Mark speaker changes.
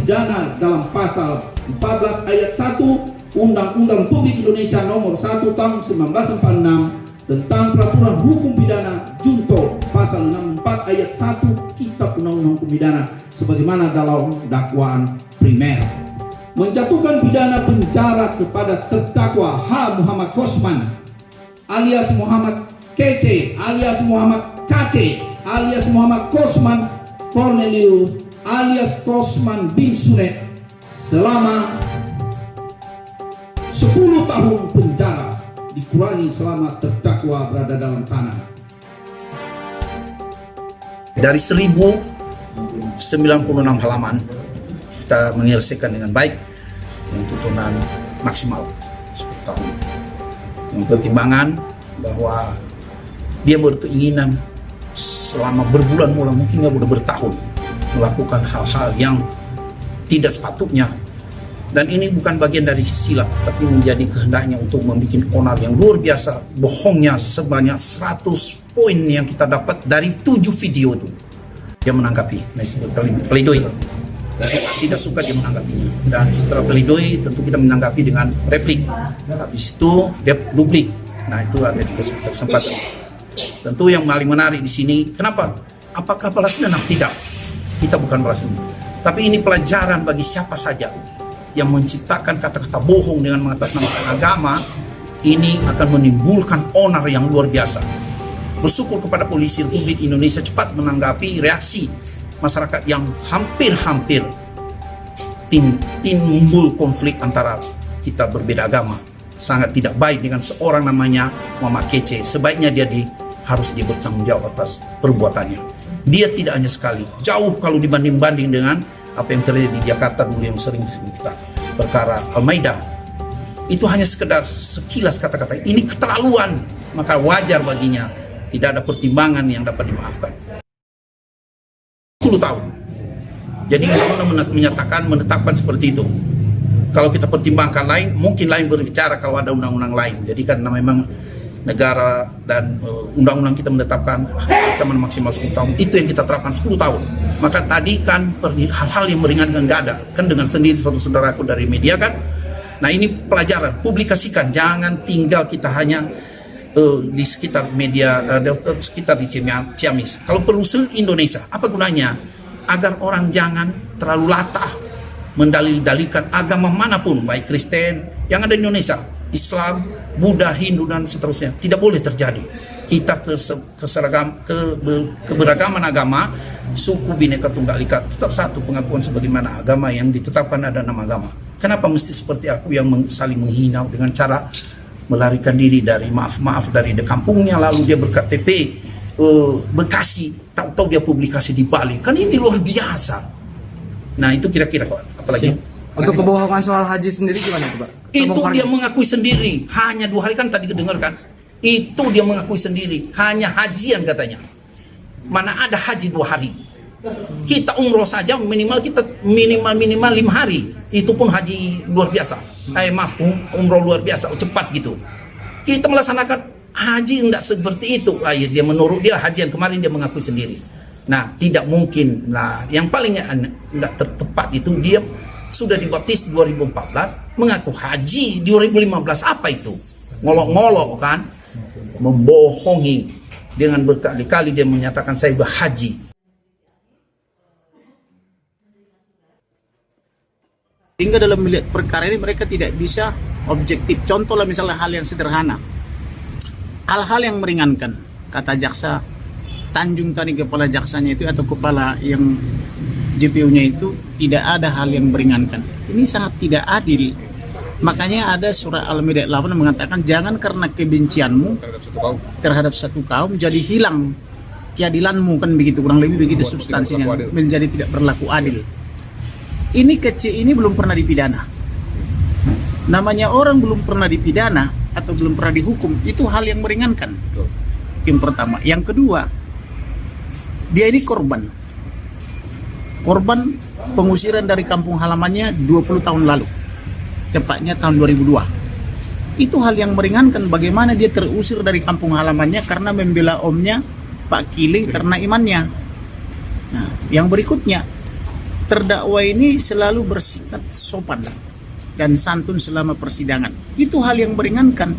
Speaker 1: pidana dalam pasal 14 ayat 1 Undang-Undang Republik Indonesia Nomor 1 Tahun 1946 tentang peraturan hukum pidana junto pasal 64 ayat 1 Kitab Undang-Undang Hukum Pidana sebagaimana dalam dakwaan primer. Menjatuhkan pidana penjara kepada terdakwa H. Muhammad Kosman alias Muhammad Kece alias Muhammad Kace alias Muhammad Kosman Cornelius alias Kosman bin Sunet selama 10 tahun penjara dikurangi selama terdakwa berada dalam tahanan.
Speaker 2: Dari 1096 halaman kita menyelesaikan dengan baik dengan tuntutan maksimal 10 tahun. Dengan pertimbangan bahwa dia berkeinginan selama berbulan-bulan, mungkin dia sudah bertahun melakukan hal-hal yang tidak sepatutnya. Dan ini bukan bagian dari silap, tapi menjadi kehendaknya untuk membuat onar yang luar biasa. Bohongnya sebanyak 100 poin yang kita dapat dari 7 video itu. Dia menanggapi, pledoi. Tidak suka dia menanggapinya. Dan setelah pledoi tentu kita menanggapi dengan replik. Habis itu dia duplik. Nah itu ada di kesempatan. Tentu yang paling menarik di sini, kenapa? Apakah balas dendam? Tidak. Kita bukan balas dendam. Tapi ini pelajaran bagi siapa saja yang menciptakan kata-kata bohong dengan mengatasnamakan agama, ini akan menimbulkan onar yang luar biasa. Bersyukur kepada polisi Republik Indonesia cepat menanggapi reaksi masyarakat yang hampir-hampir timbul konflik antara kita berbeda agama. Sangat tidak baik dengan seorang namanya Muhammad Kece. Sebaiknya dia harus bertanggung jawab atas perbuatannya. Dia tidak hanya sekali, jauh kalau dibanding-banding dengan apa yang terjadi di Jakarta dulu yang sering disebut kita perkara Al-Maidah, itu hanya sekedar sekilas kata-kata. Ini keterlaluan, maka wajar baginya tidak ada pertimbangan yang dapat dimaafkan. 10 tahun. Jadi undang-undang menetapkan seperti itu. Kalau kita pertimbangkan lain, mungkin lain berbicara kalau ada undang-undang lain. Jadi karena memang negara dan undang-undang kita menetapkan ancaman maksimal 10 tahun, itu yang kita terapkan 10 tahun. Maka tadi kan hal-hal yang meringankan nggak ada, kan dengan sendiri saudaraku dari media kan. Nah ini pelajaran, publikasikan, jangan tinggal kita hanya di sekitar media, sekitar di Ciamis. Kalau perlu se-Indonesia, apa gunanya? Agar orang jangan terlalu latah mendalil-dalilkan agama manapun, baik Kristen yang ada di Indonesia, Islam, Buddha, Hindu dan seterusnya. Tidak boleh terjadi. Kita keberagaman agama, suku Bhinneka Tunggal Ika tetap satu, pengakuan sebagaimana agama yang ditetapkan ada 6 agama. Kenapa mesti seperti aku yang saling menghina dengan cara melarikan diri dari maaf dari kampungnya, lalu dia berKTP Bekasi, tahu-tahu dia publikasi di Bali. Kan ini luar biasa. Nah itu kira-kira apalagi
Speaker 3: untuk kebohongan soal haji sendiri gimana Pak?
Speaker 2: Itu dia mengakui sendiri, hanya 2 hari kan tadi kedengarkan. Itu dia mengakui sendiri, hanya hajian katanya. Mana ada haji 2 hari? Kita umroh saja minimal 5 hari. Itu pun haji luar biasa. Umroh luar biasa, cepat gitu. Kita melaksanakan haji enggak seperti itu. Dia menurut dia hajian kemarin dia mengakui sendiri. Nah, tidak mungkin. Nah, yang paling enggak tepat itu dia sudah dibaptis 2014, mengaku haji di 2015. Apa itu? Ngolok-ngolok kan? Membohongi. Dengan berkali-kali dia menyatakan saya berhaji.
Speaker 4: Hingga dalam melihat perkara ini mereka tidak bisa objektif. Contohlah misalnya hal yang sederhana. Hal-hal yang meringankan. Kata jaksa, Tanjung tadi kepala jaksanya itu atau kepala yang JPU-nya itu tidak ada hal yang meringankan. Ini sangat tidak adil. Makanya ada surah Al-Maidah 8 mengatakan jangan karena kebencianmu terhadap satu kaum jadi hilang keadilanmu, kan begitu, kurang lebih begitu substansinya, menjadi tidak berlaku adil. Ini kecil ini belum pernah dipidana. Namanya orang belum pernah dipidana atau belum pernah dihukum, itu hal yang meringankan. Yang pertama. Yang kedua, dia ini korban pengusiran dari kampung halamannya 20 tahun lalu, tepatnya tahun 2002. Itu hal yang meringankan. Bagaimana dia terusir dari kampung halamannya karena membela omnya Pak Kiling karena imannya. Nah, yang berikutnya, terdakwa ini selalu bersikap sopan dan santun selama persidangan. Itu hal yang meringankan.